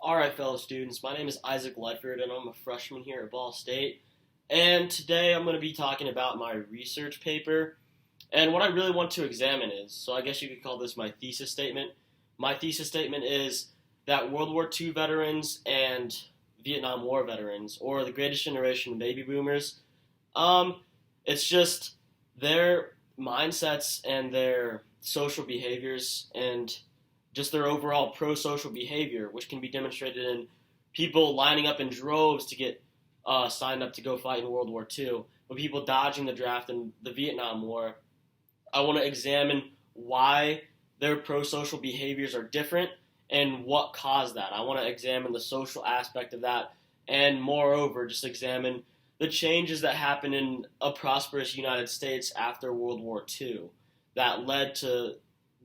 Alright, fellow students, my name is Isaac Ledford, and I'm a freshman here at Ball State. And today I'm going to be talking about my research paper. And what I really want to examine is, so I guess you could call this my thesis statement. My thesis statement is that World War II veterans and Vietnam War veterans, or the greatest generation of baby boomers, um, it's just their mindsets and their social behaviors and just their overall pro-social behavior, which can be demonstrated in people lining up in droves to get signed up to go fight in World War II, but people dodging the draft in the Vietnam War. I want to examine why their pro-social behaviors are different and what caused that. I want to examine the social aspect of that, and moreover, just examine the changes that happened in a prosperous United States after World War II that led to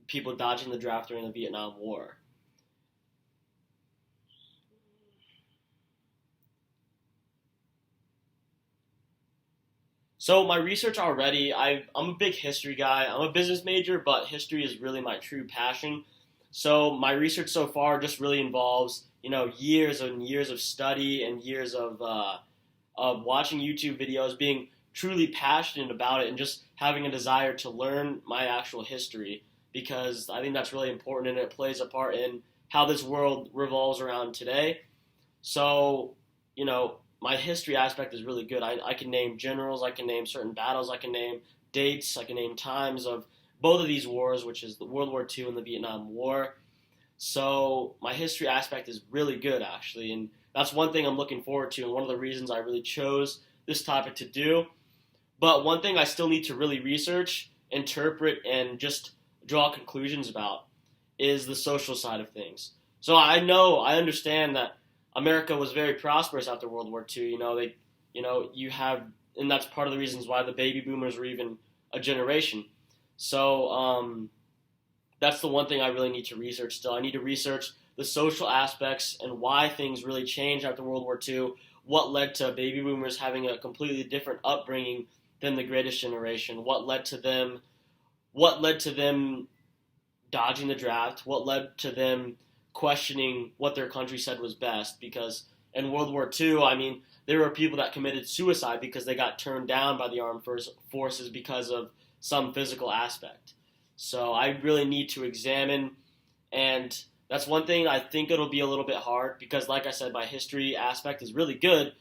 people dodging the draft during the Vietnam War. So my research already, I'm a big history guy. I'm a business major, but history is really my true passion. So my research so far just really involves, years and years of study and years of watching YouTube videos, being truly passionate about it, and just having a desire to learn my actual history because I think that's really important and it plays a part in how this world revolves around today. So, my history aspect is really good. I can name generals, I can name certain battles, I can name dates, I can name times of both of these wars, which is the World War II and the Vietnam War. So my history aspect is really good, actually, and that's one thing I'm looking forward to, and one of the reasons I really chose this topic to do. But one thing I still need to really research, interpret, and just draw conclusions about is the social side of things. So I understand that America was very prosperous after World War II. You have, and that's part of the reasons why the baby boomers were even a generation. So that's the one thing I really need to research still. I need to research the social aspects and why things really changed after World War II, what led to baby boomers having a completely different upbringing than the greatest generation, what led to them dodging the draft, what led to them questioning what their country said was best, because in World War II, there were people that committed suicide because they got turned down by the armed forces because of some physical aspect. So I really need to examine, and that's one thing I think it'll be a little bit hard because, like I said, my history aspect is really good,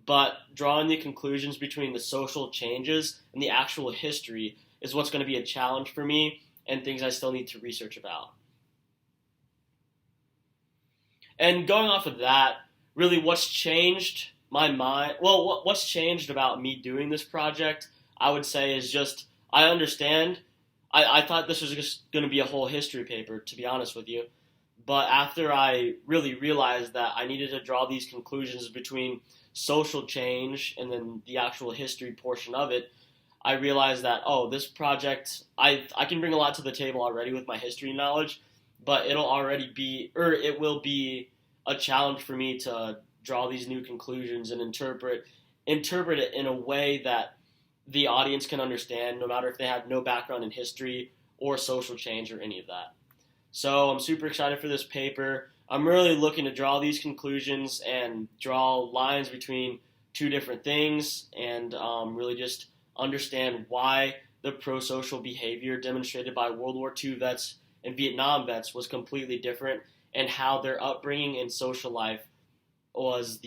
but drawing the conclusions between the social changes and the actual history is what's going to be a challenge for me and things I still need to research about. And going off of that, really what's changed my mind, well, what's changed about me doing this project, I would say is just, I understand, I thought this was just going to be a whole history paper, to be honest with you. But after I really realized that I needed to draw these conclusions between social change and then the actual history portion of it, I realized that, this project, I can bring a lot to the table already with my history knowledge, but it will be a challenge for me to draw these new conclusions and interpret it in a way that the audience can understand, no matter if they have no background in history or social change or any of that. So I'm super excited for this paper. I'm really looking to draw these conclusions and draw lines between two different things and really just understand why the pro-social behavior demonstrated by World War II vets and Vietnam vets was completely different, and how their upbringing and social life was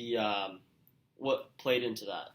what played into that.